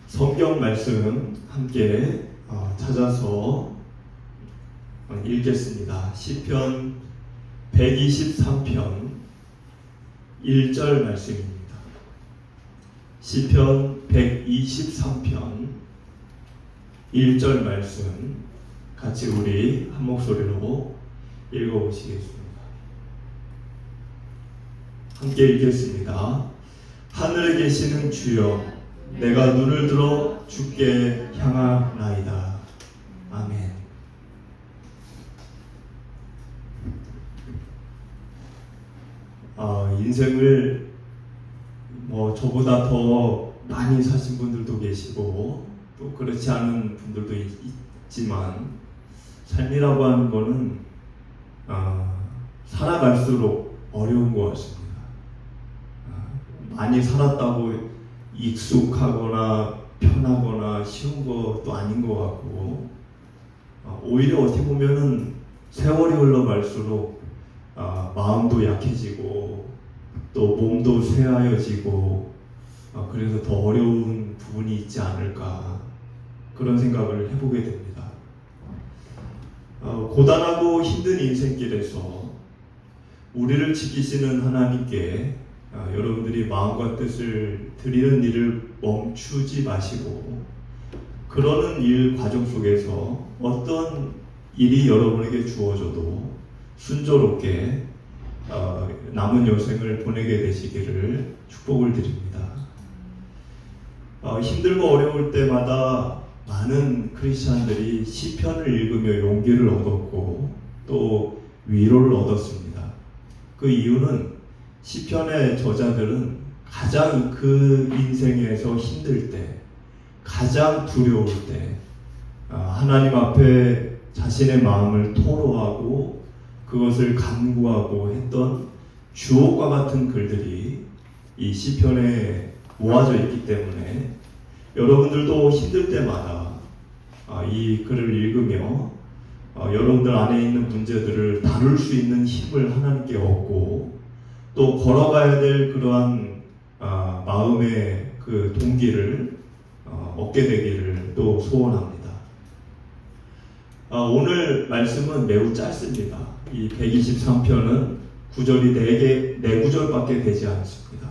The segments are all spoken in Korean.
성경 말씀 함께 찾아서 읽겠습니다. 시편 123편 1절 말씀입니다. 시편 123편 1절 말씀 같이 우리 한 목소리로 읽어보시겠습니다. 함께 읽겠습니다. 하늘에 계시는 주여, 내가 눈을 들어 주께 향하나이다. 아멘. 인생을 저보다 더 많이 사신 분들도 계시고 또 그렇지 않은 분들도 있지만, 삶이라고 하는 거는 살아갈수록 어려운 것 같습니다. 많이 살았다고 익숙하거나 편하거나 쉬운 것도 아닌 것 같고, 오히려 어떻게 보면은 세월이 흘러갈수록 마음도 약해지고 또 몸도 쇠하여지고, 그래서 더 어려운 부분이 있지 않을까, 그런 생각을 해보게 됩니다. 고단하고 힘든 인생길에서 우리를 지키시는 하나님께 여러분들이 마음과 뜻을 드리는 일을 멈추지 마시고, 그러는 일 과정 속에서 어떤 일이 여러분에게 주어져도 순조롭게 남은 여생을 보내게 되시기를 축복을 드립니다. 힘들고 어려울 때마다 많은 크리스찬들이 시편을 읽으며 용기를 얻었고 또 위로를 얻었습니다. 그 이유는 시편의 저자들은 가장 그 인생에서 힘들 때, 가장 두려울 때 하나님 앞에 자신의 마음을 토로하고 그것을 간구하고 했던 주옥과 같은 글들이 이 시편에 모아져 있기 때문에, 여러분들도 힘들 때마다 이 글을 읽으며 여러분들 안에 있는 문제들을 다룰 수 있는 힘을 하나님께 얻고 또 걸어가야 될 그러한 마음의 그 동기를 얻게 되기를 또 소원합니다. 오늘 말씀은 매우 짧습니다. 이 123편은 구절이 4구절밖에 되지 않습니다.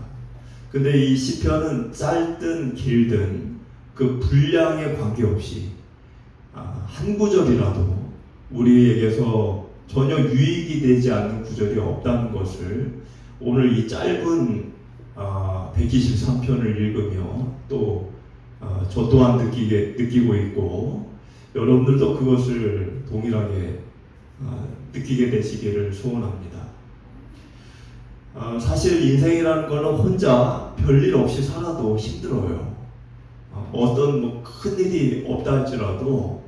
근데 이 시편은 짧든 길든 그 분량에 관계없이 한 구절이라도 우리에게서 전혀 유익이 되지 않는 구절이 없다는 것을 오늘 이 짧은 123편을 읽으며 또 저 또한 느끼고 있고, 여러분들도 그것을 동일하게 느끼게 되시기를 소원합니다. 사실 인생이라는 것은 혼자 별일 없이 살아도 힘들어요. 어떤 큰 일이 없다 할지라도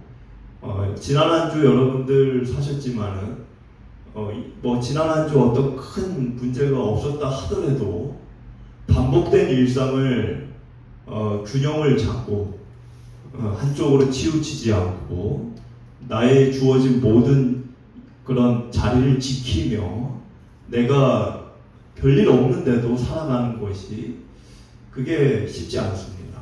지난 한 주 여러분들 사셨지만은 지난 한 주 어떤 큰 문제가 없었다 하더라도 반복된 일상을 균형을 잡고 한쪽으로 치우치지 않고 나의 주어진 모든 그런 자리를 지키며 내가 별일 없는데도 살아가는 것이, 그게 쉽지 않습니다.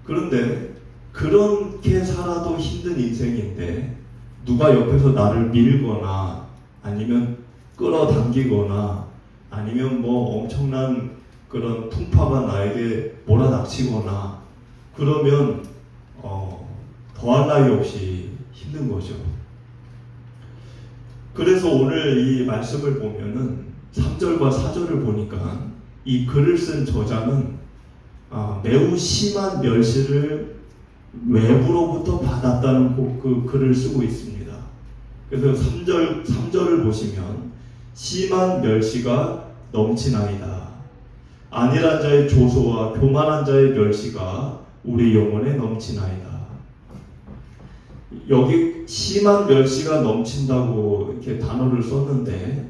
그런데 그렇게 살아도 힘든 인생인데 누가 옆에서 나를 밀거나 아니면 끌어당기거나 아니면 엄청난 그런 풍파가 나에게 몰아닥치거나 그러면 더할 나위 없이 힘든 거죠. 그래서 오늘 이 말씀을 보면은 3절과 4절을 보니까 이 글을 쓴 저자는 매우 심한 멸시를 외부로부터 받았다는 그 글을 쓰고 있습니다. 그래서 3절을 보시면 심한 멸시가 넘치나이다. 안일한 자의 조소와 교만한 자의 멸시가 우리 영혼에 넘치나이다. 여기 심한 멸시가 넘친다고 이렇게 단어를 썼는데,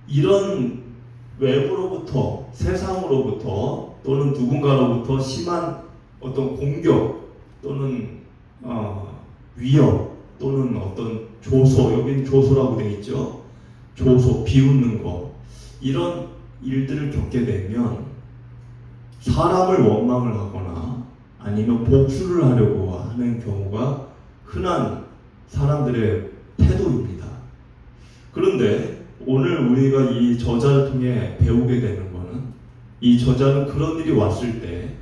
이런 외부로부터, 세상으로부터 또는 누군가로부터 심한 어떤 공격 또는 위협 또는 어떤 조소, 여기는 조소라고 되어 있죠. 조소, 비웃는 거, 이런 일들을 겪게 되면 사람을 원망을 하거나 아니면 복수를 하려고 하는 경우가 흔한 사람들의 태도입니다. 그런데 오늘 우리가 이 저자를 통해 배우게 되는 것은 이 저자는 그런 일이 왔을 때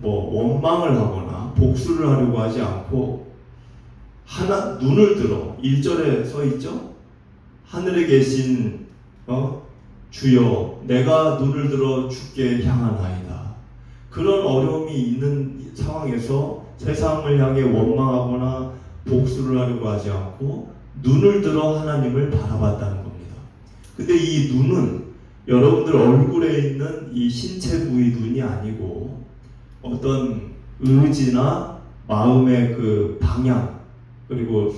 원망을 하거나 복수를 하려고 하지 않고 눈을 들어 1절에 써 있죠? 하늘에 계신 주여 내가 눈을 들어 주께 향하나이다. 그런 어려움이 있는 상황에서 세상을 향해 원망하거나 복수를 하려고 하지 않고 눈을 들어 하나님을 바라봤다는 겁니다. 근데 이 눈은 여러분들 얼굴에 있는 이 신체 부위 눈이 아니고 어떤 의지나 마음의 그 방향 그리고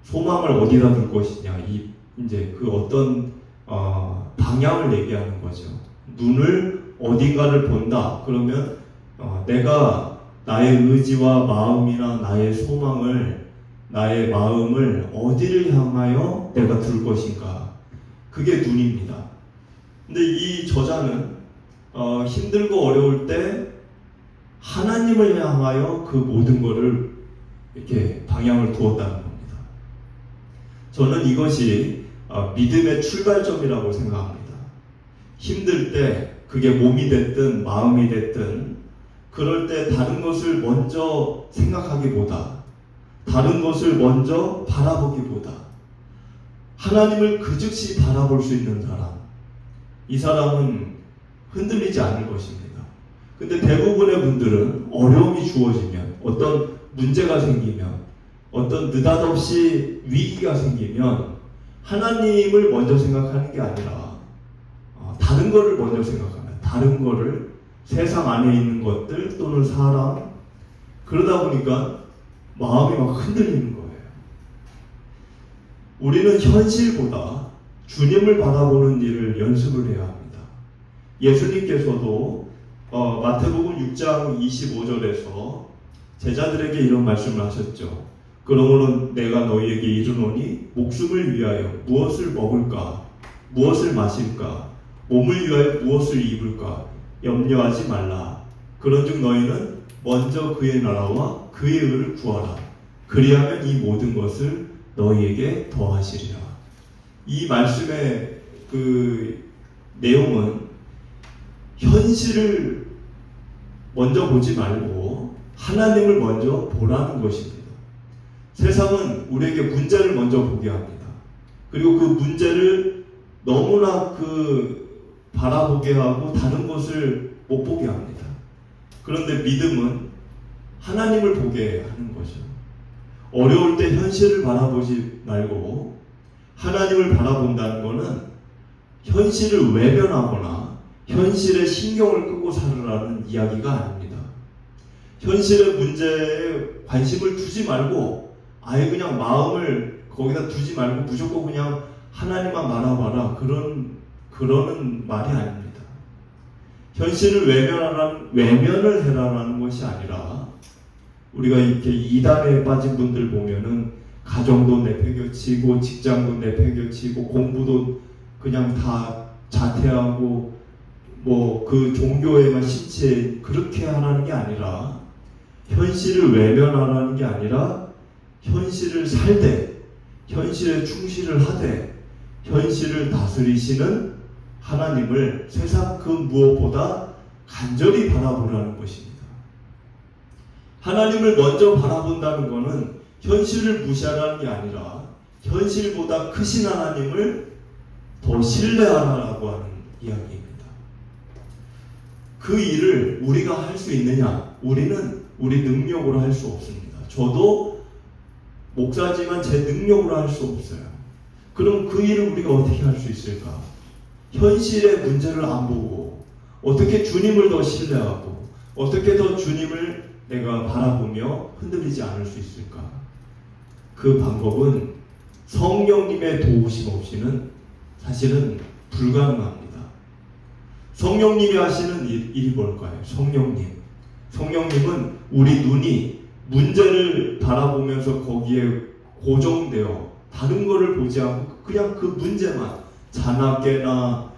소망을 어디다 둘 것이냐 이제 그 어떤 방향을 얘기하는 거죠. 눈을 어딘가를 본다. 그러면 내가 나의 의지와 마음이나 나의 소망을 나의 마음을 어디를 향하여 내가 둘 것인가. 그게 눈입니다. 근데 이 저자는 힘들고 어려울 때 하나님을 향하여 그 모든 것을 이렇게 방향을 두었다는 겁니다. 저는 이것이 믿음의 출발점이라고 생각합니다. 힘들 때 그게 몸이 됐든 마음이 됐든 그럴 때 다른 것을 먼저 생각하기보다 다른 것을 먼저 바라보기보다 하나님을 그 즉시 바라볼 수 있는 사람, 이 사람은 흔들리지 않을 것입니다. 근데 대부분의 분들은 어려움이 주어지면 어떤 문제가 생기면 어떤 느닷없이 위기가 생기면 하나님을 먼저 생각하는 게 아니라 다른 거를 먼저 생각합니다. 다른 거를 세상 안에 있는 것들 또는 사람 그러다 보니까 마음이 막 흔들리는 거예요. 우리는 현실보다 주님을 바라보는 일을 연습을 해야 합니다. 예수님께서도 마태복음 6장 25절에서 제자들에게 이런 말씀을 하셨죠. 그러므로 내가 너희에게 이르노니 목숨을 위하여 무엇을 먹을까 무엇을 마실까 몸을 위하여 무엇을 입을까 염려하지 말라. 그런즉 너희는 먼저 그의 나라와 그의 의를 구하라. 그리하면 이 모든 것을 너희에게 더하시리라. 이 말씀의 그 내용은 현실을 먼저 보지 말고 하나님을 먼저 보라는 것입니다. 세상은 우리에게 문제를 먼저 보게 합니다. 그리고 그 문제를 너무나 바라보게 하고 다른 것을 못 보게 합니다. 그런데 믿음은 하나님을 보게 하는 거죠. 어려울 때 현실을 바라보지 말고 하나님을 바라본다는 것은 현실을 외면하거나 현실에 신경을 끄고 살으라는 이야기가 아닙니다. 현실의 문제에 관심을 두지 말고 아예 그냥 마음을 거기다 두지 말고 무조건 그냥 하나님만 바라봐라 그러는 말이 아닙니다. 현실을 외면을 해라라는 것이 아니라 우리가 이렇게 이단에 빠진 분들 보면은 가정도 내팽겨치고 직장도 내팽겨치고 공부도 그냥 다 자퇴하고 그 종교에만 심취해 그렇게 하라는 게 아니라 현실을 외면하라는 게 아니라 현실을 살되 현실에 충실을 하되 현실을 다스리시는 하나님을 세상 그 무엇보다 간절히 바라보라는 것입니다. 하나님을 먼저 바라본다는 것은 현실을 무시하라는 게 아니라 현실보다 크신 하나님을 더 신뢰하라고 하는 이야기입니다. 그 일을 우리가 할 수 있느냐? 우리는 우리 능력으로 할 수 없습니다. 저도 목사지만 제 능력으로 할 수 없어요. 그럼 그 일을 우리가 어떻게 할 수 있을까? 현실의 문제를 안 보고 어떻게 주님을 더 신뢰하고 어떻게 더 주님을 내가 바라보며 흔들리지 않을 수 있을까? 그 방법은 성령님의 도우심 없이는 사실은 불가능합니다. 성령님이 하시는 일이 뭘까요? 성령님은 우리 눈이 문제를 바라보면서 거기에 고정되어 다른 거를 보지 않고 그냥 그 문제만 자나깨나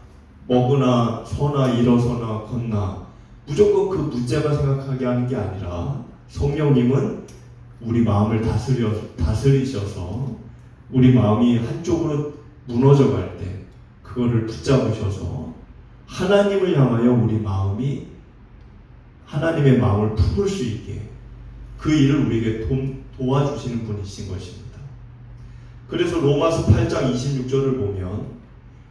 먹으나 서나 일어서나 걷나 무조건 그 문제만 생각하게 하는 게 아니라 성령님은 우리 마음을 다스리셔서 우리 마음이 한쪽으로 무너져 갈 때 그거를 붙잡으셔서 하나님을 향하여 우리 마음이 하나님의 마음을 품을 수 있게 그 일을 우리에게 도와주시는 분이신 것입니다. 그래서 로마서 8장 26절을 보면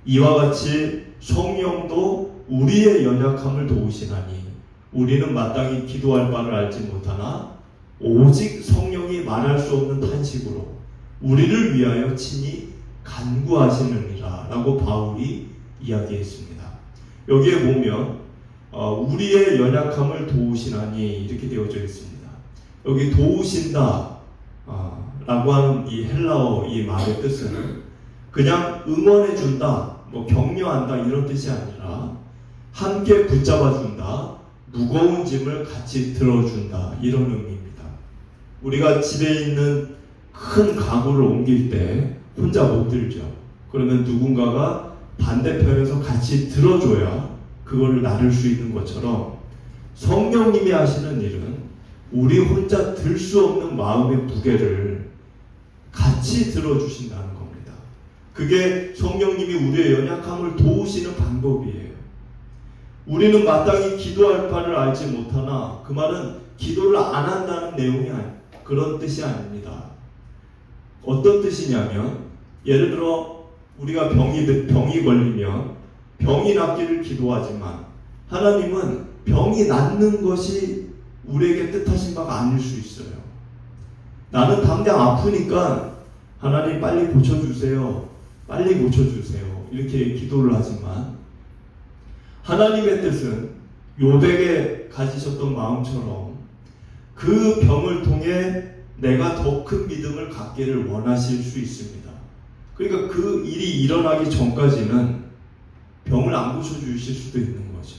이와 같이 성령도 우리의 연약함을 도우시나니 우리는 마땅히 기도할 바를 알지 못하나 오직 성령이 말할 수 없는 탄식으로 우리를 위하여 친히 간구하시느니라 라고 바울이 이야기했습니다. 여기에 보면 우리의 연약함을 도우시나니 이렇게 되어져 있습니다. 여기 도우신다 라고 하는 이 헬라어 이 말의 뜻은 그냥 응원해준다, 격려한다 이런 뜻이 아니라 함께 붙잡아준다, 무거운 짐을 같이 들어준다 이런 의미입니다. 우리가 집에 있는 큰 가구를 옮길 때 혼자 못 들죠. 그러면 누군가가 반대편에서 같이 들어줘야 그거를 나를 수 있는 것처럼 성령님이 하시는 일은 우리 혼자 들 수 없는 마음의 무게를 같이 들어주신다는 겁니다. 그게 성령님이 우리의 연약함을 도우시는 방법이에요. 우리는 마땅히 기도할 바를 알지 못하나 그 말은 기도를 안 한다는 내용이 그런 뜻이 아닙니다. 어떤 뜻이냐면 예를 들어 우리가 병이 걸리면 병이 낫기를 기도하지만 하나님은 병이 낫는 것이 우리에게 뜻하신 바가 아닐 수 있어요. 나는 당장 아프니까 하나님 빨리 고쳐주세요. 빨리 고쳐주세요. 이렇게 기도를 하지만 하나님의 뜻은 요백에 가지셨던 마음처럼 그 병을 통해 내가 더 큰 믿음을 갖기를 원하실 수 있습니다. 그러니까 그 일이 일어나기 전까지는 병을 안 고쳐주실 수도 있는 거죠.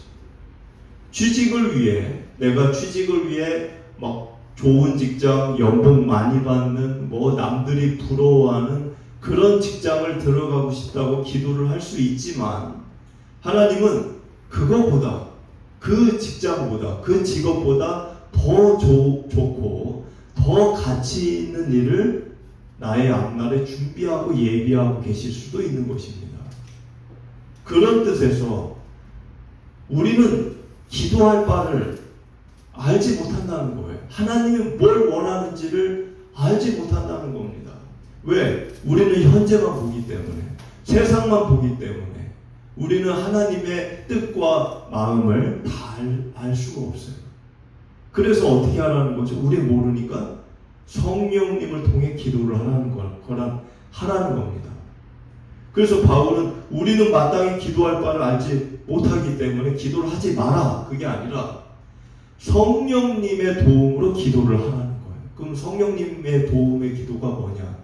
내가 취직을 위해 막 좋은 직장, 연봉 많이 받는, 남들이 부러워하는 그런 직장을 들어가고 싶다고 기도를 할 수 있지만 하나님은 그거보다, 그 직장보다, 그 직업보다 더 좋고 더 가치 있는 일을 나의 앞날에 준비하고 예비하고 계실 수도 있는 것입니다. 그런 뜻에서 우리는 기도할 바를 알지 못한다는 거예요. 하나님이 뭘 원하는지를 알지 못한다는 겁니다. 왜? 우리는 현재만 보기 때문에, 세상만 보기 때문에 우리는 하나님의 뜻과 마음을 다 알 수가 없어요. 그래서 어떻게 하라는 거죠? 우리 모르니까 성령님을 통해 기도를 하라는 겁니다. 그래서 바울은 우리는 마땅히 기도할 바를 알지 못하기 때문에 기도를 하지 마라. 그게 아니라 성령님의 도움으로 기도를 하라는 거예요. 그럼 성령님의 도움의 기도가 뭐냐?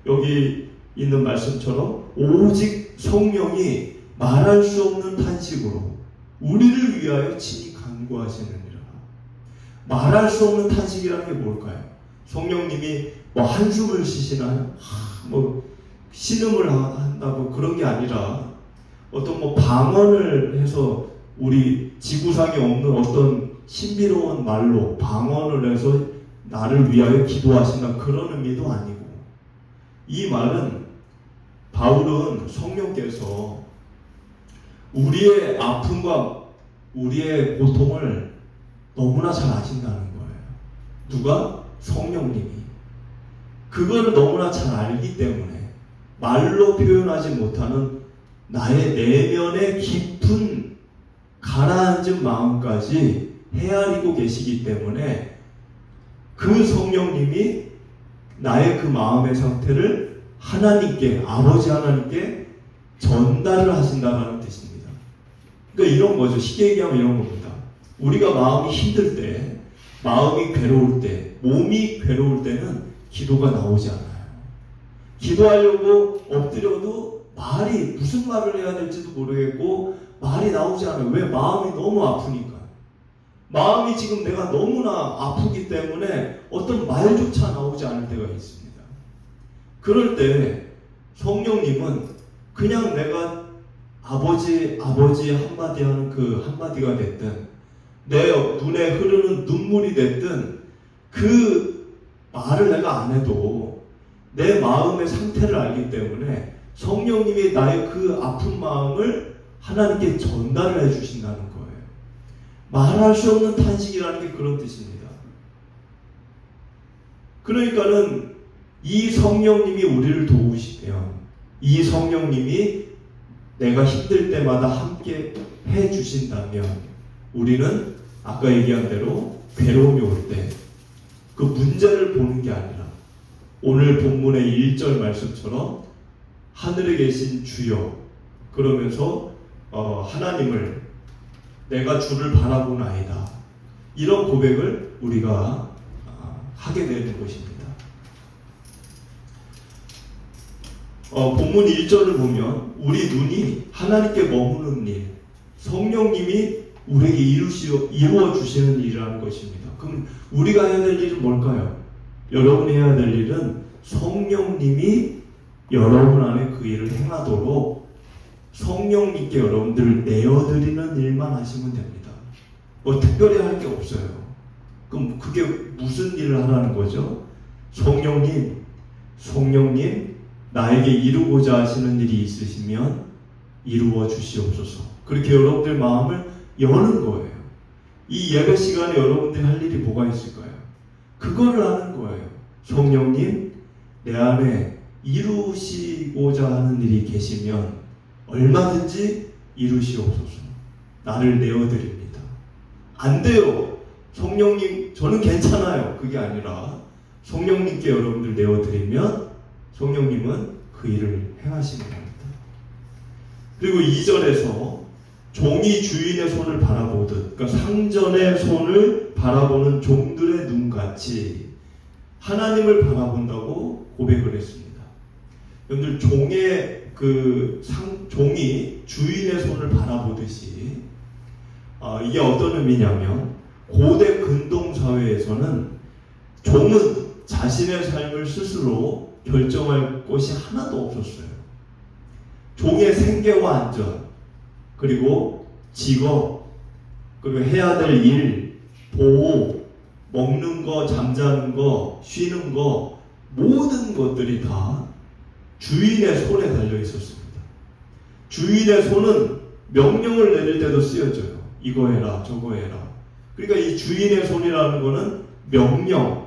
여기 있는 말씀처럼 오직 성령이 말할 수 없는 탄식으로 우리를 위하여 친히 간구하시느니라. 말할 수 없는 탄식이라는 게 뭘까요? 성령님이 한숨을 쉬시나요? 신음을 한다고 그런 게 아니라 어떤 방언을 해서 우리 지구상에 없는 어떤 신비로운 말로 방언을 해서 나를 위하여 기도하신다 그런 의미도 아니고 이 말은 바울은 성령께서 우리의 아픔과 우리의 고통을 너무나 잘 아신다는 거예요. 누가? 성령님이. 그거를 너무나 잘 알기 때문에 말로 표현하지 못하는 나의 내면의 깊은 가라앉은 마음까지 헤아리고 계시기 때문에 그 성령님이 나의 그 마음의 상태를 하나님께, 아버지 하나님께 전달을 하신다는 뜻입니다. 그러니까 이런 거죠. 쉽게 얘기하면 이런 겁니다. 우리가 마음이 힘들 때, 마음이 괴로울 때, 몸이 괴로울 때는 기도가 나오지 않아요. 기도하려고 엎드려도 무슨 말을 해야 될지도 모르겠고 말이 나오지 않아요. 왜? 마음이 너무 아프니까. 마음이 지금 내가 너무나 아프기 때문에 어떤 말조차 나오지 않을 때가 있습니다. 그럴 때 성령님은 그냥 내가 아버지 한마디 하는 그 한마디가 됐든 내 눈에 흐르는 눈물이 됐든 그 말을 내가 안 해도 내 마음의 상태를 알기 때문에 성령님이 나의 그 아픈 마음을 하나님께 전달을 해주신다는 거예요. 말할 수 없는 탄식이라는 게 그런 뜻입니다. 그러니까는 이 성령님이 우리를 도우시면, 이 성령님이 내가 힘들 때마다 함께 해주신다면 우리는 아까 얘기한 대로 괴로움이 올 때 그 문제를 보는 게 아니라 오늘 본문의 1절 말씀처럼 하늘에 계신 주여 그러면서 하나님을 내가 주를 바라보나이다, 이런 고백을 우리가 하게 되는 것입니다. 본문 1절을 보면 우리 눈이 하나님께 머무는 일, 성령님이 우리에게 이루어 주시는 일이라는 것입니다. 그럼 우리가 해야 될 일은 뭘까요? 여러분이 해야 될 일은 성령님이 여러분 안에 그 일을 행하도록 성령님께 여러분들을 내어드리는 일만 하시면 됩니다. 뭐 특별히 할 게 없어요. 그럼 그게 무슨 일을 하라는 거죠? 성령님 나에게 이루고자 하시는 일이 있으시면 이루어 주시옵소서. 그렇게 여러분들 마음을 여는 거예요. 이 예배 시간에 여러분들이 할 일이 뭐가 있을까요? 그거를 하는 거예요. 성령님, 내 안에 이루시고자 하는 일이 계시면 얼마든지 이루시옵소서. 나를 내어드립니다. 안 돼요. 성령님, 저는 괜찮아요. 그게 아니라 성령님께 여러분들 내어드리면 성령님은 그 일을 행하시는 겁니다. 그리고 2절에서 종이 주인의 손을 바라보듯, 그러니까 상전의 손을 바라보는 종들의 눈같이 하나님을 바라본다고 고백을 했습니다. 여러분들 종이 주인의 손을 바라보듯이 이게 어떤 의미냐면 고대 근동 사회에서는 종은 자신의 삶을 스스로 결정할 것이 하나도 없었어요. 종의 생계와 안전, 그리고 직업, 그리고 해야 될 일, 보호, 먹는 거, 잠자는 거, 쉬는 거, 모든 것들이 다 주인의 손에 달려 있었습니다. 주인의 손은 명령을 내릴 때도 쓰여져요. 이거 해라, 저거 해라. 그러니까 이 주인의 손이라는 거는 명령,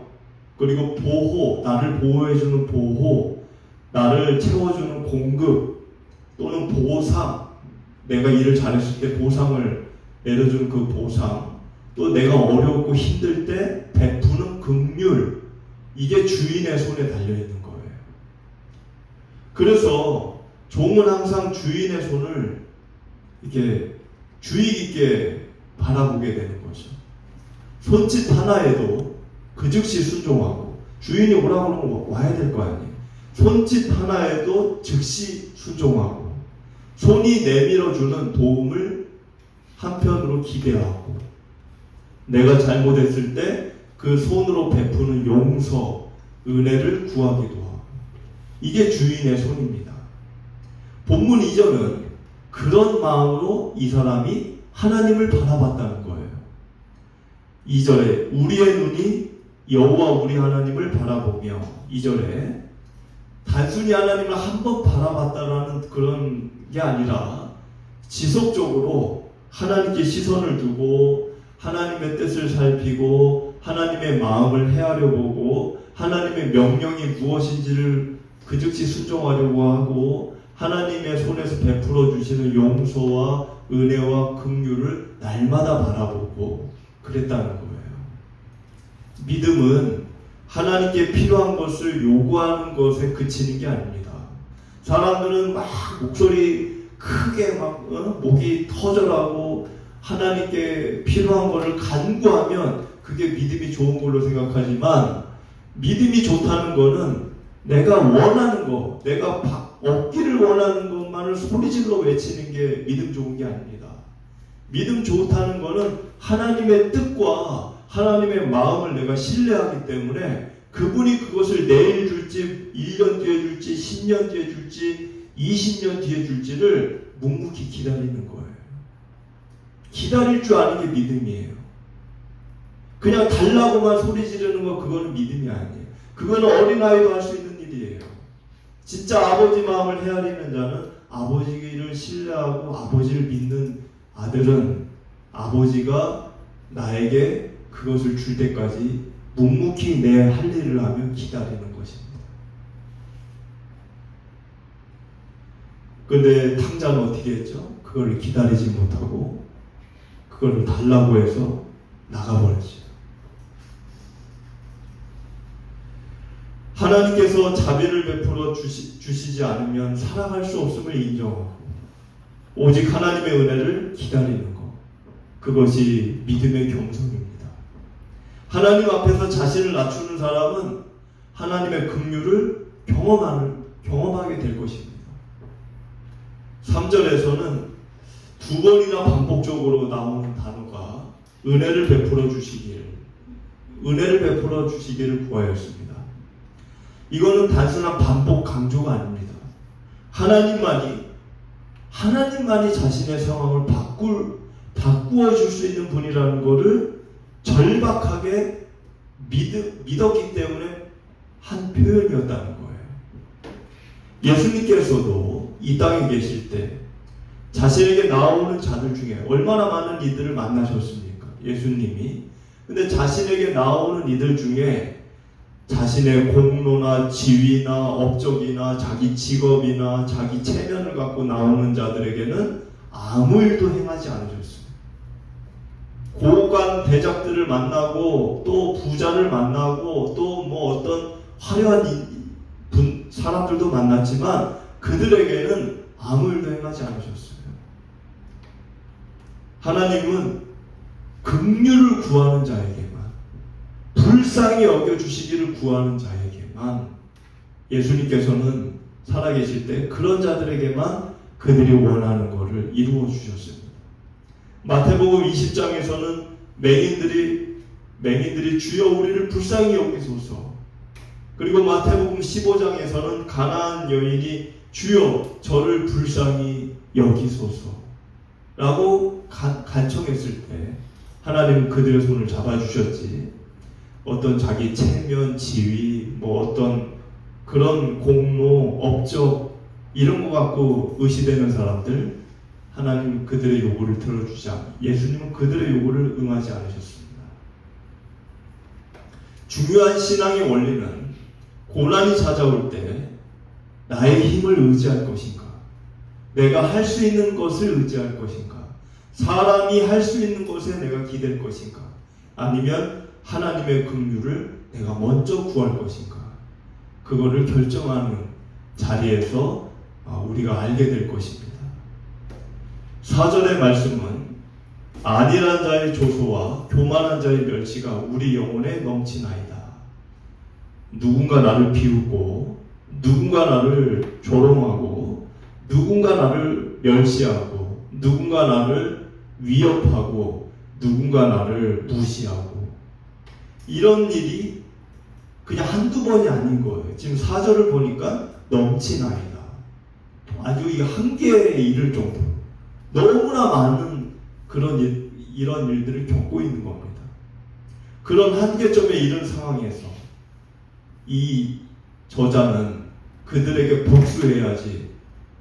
그리고 보호, 나를 보호해주는 보호, 나를 채워주는 공급, 또는 보상, 내가 일을 잘했을 때 보상을 내려주는 그 보상, 또 내가 어렵고 힘들 때 베푸는 긍휼, 이게 주인의 손에 달려있는 거예요. 그래서 종은 항상 주인의 손을 이렇게 주의 깊게 바라보게 되는 거죠. 손짓 하나에도 그 즉시 순종하고, 주인이 오라고 그러면 와야 될 거 아니에요. 손짓 하나에도 즉시 순종하고, 손이 내밀어주는 도움을 한편으로 기대하고, 내가 잘못했을 때 그 손으로 베푸는 용서, 은혜를 구하기도 하고, 이게 주인의 손입니다. 본문 2절은 그런 마음으로 이 사람이 하나님을 바라봤다는 거예요. 2절에 우리의 눈이 여호와 우리 하나님을 바라보며, 2절에 단순히 하나님을 한번 바라봤다라는 그런 게 아니라 지속적으로 하나님께 시선을 두고 하나님의 뜻을 살피고 하나님의 마음을 헤아려 보고 하나님의 명령이 무엇인지를 그 즉시 순종하려고 하고 하나님의 손에서 베풀어 주시는 용서와 은혜와 긍휼을 날마다 바라보고 그랬다는 거예요. 믿음은 하나님께 필요한 것을 요구하는 것에 그치는 게 아닙니다. 사람들은 막 목소리 크게 목이 터져라고 하나님께 필요한 것을 간구하면 그게 믿음이 좋은 걸로 생각하지만, 믿음이 좋다는 거는 내가 원하는 거, 내가 얻기를 원하는 것만을 소리질러 외치는 게 믿음 좋은 게 아닙니다. 믿음 좋다는 거는 하나님의 뜻과 하나님의 마음을 내가 신뢰하기 때문에 그분이 그것을 내일 줄지 1년 뒤에 줄지 10년 뒤에 줄지 20년 뒤에 줄지를 묵묵히 기다리는 거예요. 기다릴 줄 아는 게 믿음이에요. 그냥 달라고만 소리 지르는 거, 그거는 믿음이 아니에요. 그거는 어린아이도 할 수 있는 일이에요. 진짜 아버지 마음을 헤아리는 자는, 아버지를 신뢰하고 아버지를 믿는 아들은 아버지가 나에게 그것을 줄 때까지 묵묵히 내 할 일을 하며 기다리는 것입니다. 근데 탕자는 어떻게 했죠? 그걸 기다리지 못하고 그걸 달라고 해서 나가버렸죠. 하나님께서 자비를 베풀어 주시지 않으면 살아갈 수 없음을 인정하고 오직 하나님의 은혜를 기다리는 것, 그것이 믿음의 경성입니다. 하나님 앞에서 자신을 낮추는 사람은 하나님의 긍휼을 경험하게 될 것입니다. 3절에서는 두 번이나 반복적으로 나오는 단어가 은혜를 베풀어 주시기를 구하였습니다. 이거는 단순한 반복 강조가 아닙니다. 하나님만이 자신의 상황을 바꾸어 줄 수 있는 분이라는 것을 절박하게 믿었기 때문에 한 표현이었다는 거예요. 예수님께서도 이 땅에 계실 때 자신에게 나오는 자들 중에 얼마나 많은 이들을 만나셨습니까? 예수님이. 근데 자신에게 나오는 이들 중에 자신의 공로나 지위나 업적이나 자기 직업이나 자기 체면을 갖고 나오는 자들에게는 아무 일도 행하지 않으셨어요. 고관 대작들을 만나고 또 부자를 만나고 또 뭐 어떤 화려한 사람들도 만났지만 그들에게는 아무 일도 행하지 않으셨어요. 하나님은 긍휼을 구하는 자에게만, 불쌍히 여겨주시기를 구하는 자에게만, 예수님께서는 살아계실 때 그런 자들에게만 그들이 원하는 것을 이루어 주셨습니다. 마태복음 20장에서는 맹인들이 주여 우리를 불쌍히 여기소서, 그리고 마태복음 15장에서는 가나안 여인이 주여 저를 불쌍히 여기소서 라고 간청했을 때 하나님은 그들의 손을 잡아주셨지, 어떤 자기 체면, 지위, 뭐 어떤 그런 공로, 업적 이런 거 갖고 의시되는 사람들, 하나님은 그들의 요구를 들어주지 않고 예수님은 그들의 요구를 응하지 않으셨습니다. 중요한 신앙의 원리는 고난이 찾아올 때 나의 힘을 의지할 것인가, 내가 할 수 있는 것을 의지할 것인가, 사람이 할 수 있는 것에 내가 기댈 것인가, 아니면 하나님의 긍휼을 내가 먼저 구할 것인가, 그거를 결정하는 자리에서 우리가 알게 될 것입니다. 4절의 말씀은 안일한 자의 조소와 교만한 자의 멸시가 우리 영혼에 넘치나이다. 누군가 나를 비웃고, 누군가 나를 조롱하고, 누군가 나를 멸시하고, 누군가 나를 위협하고, 누군가 나를 무시하고, 이런 일이 그냥 한두 번이 아닌 거예요. 지금 4절을 보니까 넘치나이다. 아주 이 한계에 이를 정도로 너무나 많은 이런 일들을 겪고 있는 겁니다. 그런 한계점에 이른 상황에서 이 저자는 그들에게 복수해야지,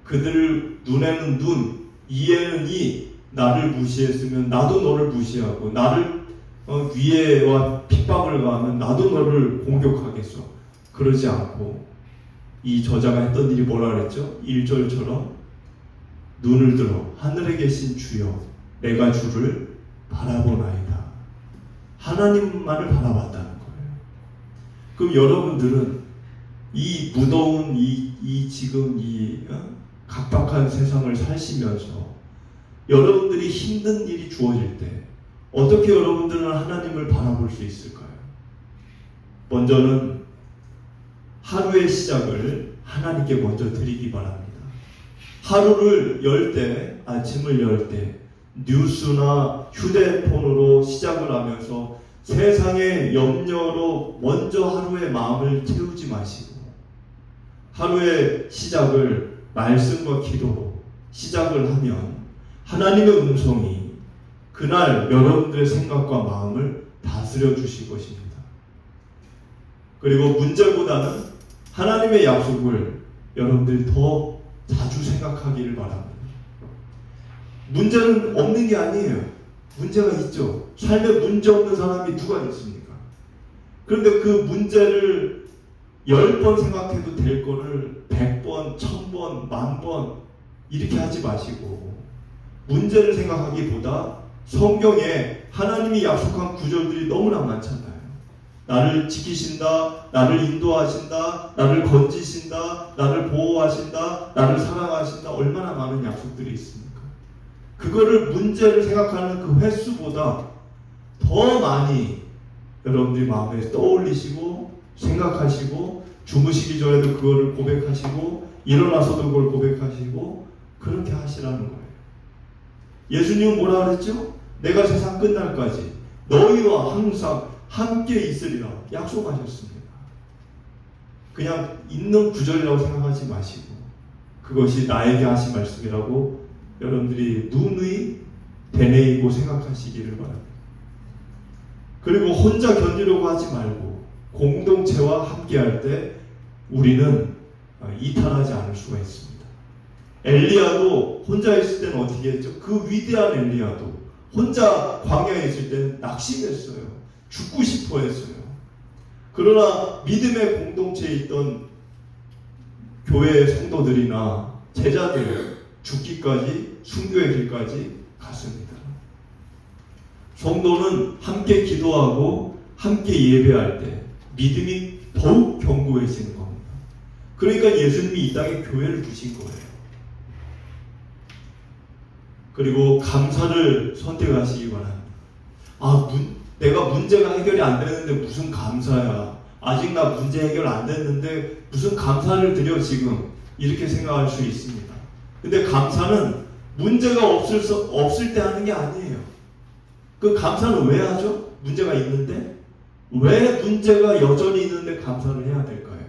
그들 눈에는 눈, 이에는 이, 나를 무시했으면 나도 너를 무시하고, 나를 위해와 핍박을 가하면 나도 너를 공격하겠어. 그러지 않고 이 저자가 했던 일이 뭐라 그랬죠? 1절처럼 눈을 들어 하늘에 계신 주여 내가 주를 바라보나이다. 하나님만을 바라봤다는 거예요. 그럼 여러분들은 이 무더운 지금 각박한 세상을 사시면서 여러분들이 힘든 일이 주어질 때 어떻게 여러분들은 하나님을 바라볼 수 있을까요? 먼저는 하루의 시작을 하나님께 먼저 드리기 바랍니다. 하루를 열 때, 아침을 열 때 뉴스나 휴대폰으로 시작을 하면서 세상의 염려로 먼저 하루의 마음을 채우지 마시고 하루의 시작을 말씀과 기도로, 시작을 하면 하나님의 음성이 그날 여러분들의 생각과 마음을 다스려 주실 것입니다. 그리고 문제보다는 하나님의 약속을 여러분들이 더 자주 생각하기를 바랍니다. 문제는 없는 게 아니에요. 문제가 있죠. 삶에 문제 없는 사람이 누가 있습니까? 그런데 그 문제를 10번 생각해도 될 거를 100번, 1000번, 10,000번 이렇게 하지 마시고 문제를 생각하기보다 성경에 하나님이 약속한 구절들이 너무나 많잖아요. 나를 지키신다, 나를 인도하신다, 나를 건지신다, 나를 보호하신다, 나를 사랑하신다. 얼마나 많은 약속들이 있습니까? 그거를 문제를 생각하는 그 횟수보다 더 많이 여러분들이 마음에 떠올리시고 생각하시고 주무시기 전에도 그거를 고백하시고 일어나서도 그걸 고백하시고 그렇게 하시라는 거예요. 예수님은 뭐라 그랬죠? 내가 세상 끝날까지 너희와 항상 함께 있으리라 약속하셨습니다. 그냥 있는 구절이라고 생각하지 마시고 그것이 나에게 하신 말씀이라고 여러분들이 누누이 되뇌이고 생각하시기를 바랍니다. 그리고 혼자 견디려고 하지 말고 공동체와 함께 할 때 우리는 이탈하지 않을 수가 있습니다. 엘리야도 혼자 있을 때는 어떻게 했죠? 그 위대한 엘리야도 혼자 광야에 있을 때는 낙심했어요. 죽고 싶어 했어요. 그러나 믿음의 공동체에 있던 교회의 성도들이나 제자들 죽기까지 순교의 길까지 갔습니다. 성도는 함께 기도하고 함께 예배할 때 믿음이 더욱 견고해지는 겁니다. 그러니까 예수님이 이 땅에 교회를 두신 거예요. 그리고 감사를 선택하시기 바랍니다. 내가 문제가 해결이 안 되는데 무슨 감사야. 아직 나 문제 해결 안 됐는데 무슨 감사를 드려 지금. 이렇게 생각할 수 있습니다. 근데 감사는 문제가 없을 때 하는 게 아니에요. 그 감사는 왜 하죠? 문제가 있는데? 왜 문제가 여전히 있는데 감사를 해야 될까요?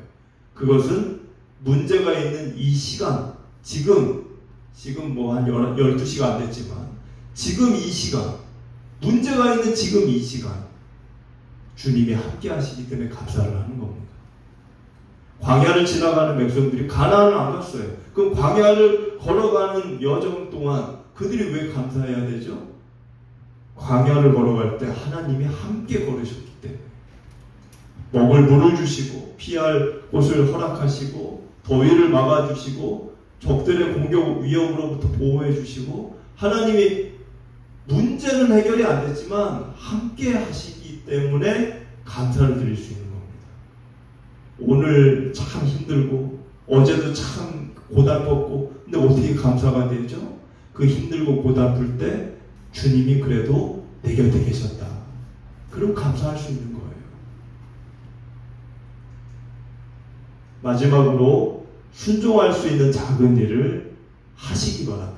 그것은 문제가 있는 이 시간, 지금 뭐 한 12시가 안 됐지만 지금 이 시간, 문제가 있는 지금 이 시간 주님이 함께 하시기 때문에 감사를 하는 겁니다. 광야를 지나가는 백성들이 가나안을 안 갔어요. 그럼 광야를 걸어가는 여정 동안 그들이 왜 감사해야 되죠? 광야를 걸어갈 때 하나님이 함께 걸으셨기 때문에 먹을 물을 주시고 피할 곳을 허락하시고 더위를 막아주시고 적들의 공격 위협으로부터 보호해 주시고 하나님이 문제는 해결이 안 됐지만 함께 하시기 때문에 감사를 드릴 수 있는 겁니다. 오늘 참 힘들고 어제도 참 고달팠고 근데 어떻게 감사가 되죠? 그 힘들고 고달플 때 주님이 그래도 내 곁에 계셨다. 그럼 감사할 수 있는 거예요. 마지막으로 순종할 수 있는 작은 일을 하시기 바랍니다.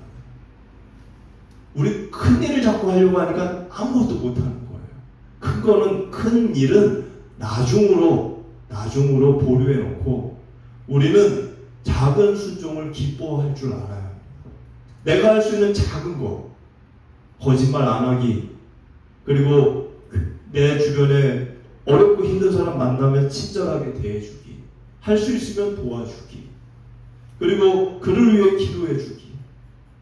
우리 큰 일을 자꾸 하려고 하니까 아무것도 못하는 거예요. 큰 일은 나중으로 보류해 놓고 우리는 작은 순종을 기뻐할 줄 알아요. 내가 할 수 있는 작은 거, 거짓말 안 하기, 그리고 내 주변에 어렵고 힘든 사람 만나면 친절하게 대해주기, 할 수 있으면 도와주기, 그리고 그를 위해 기도해주기,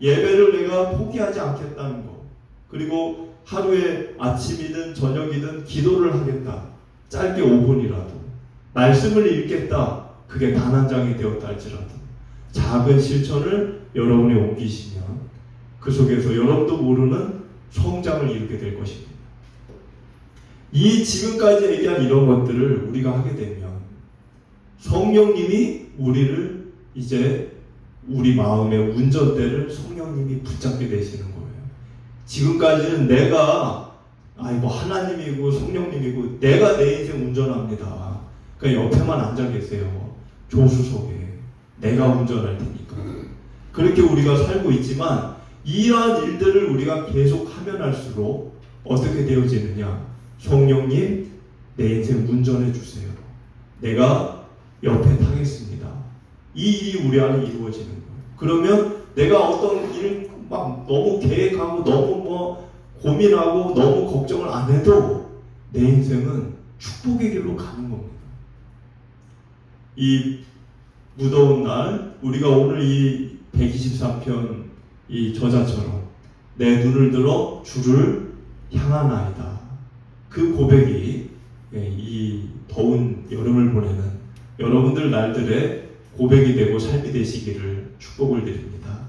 예배를 내가 포기하지 않겠다는 거, 그리고 하루에 아침이든 저녁이든 기도를 하겠다. 짧게 5분이라도 말씀을 읽겠다. 그게 단 한 장이 되었다 할지라도 작은 실천을 여러분이 옮기시면 그 속에서 여러분도 모르는 성장을 이루게 될 것입니다. 이 지금까지 얘기한 이런 것들을 우리가 하게 되면 성령님이 우리를 이제 우리 마음의 운전대를 성령님이 붙잡게 되시는 거예요. 지금까지는 내가 하나님이고 성령님이고 내가 내 인생 운전합니다. 그러니까 옆에만 앉아 계세요. 조수석에 내가 운전할 테니까. 그렇게 우리가 살고 있지만 이러한 일들을 우리가 계속 하면 할수록 어떻게 되어지느냐? 성령님 내 인생 운전해 주세요. 내가 옆에 타겠습니다. 이 일이 우리 안에 이루어지는 거예요. 그러면 내가 어떤 일을 막 너무 계획하고 너무 뭐 고민하고 너무 걱정을 안 해도 내 인생은 축복의 길로 가는 겁니다. 이 무더운 날 우리가 오늘 이 123편 이 저자처럼 내 눈을 들어 주를 향하나이다. 그 고백이 이 더운 여름을 보내는 여러분들 날들의 고백이 되고 삶이 되시기를 축복을 드립니다.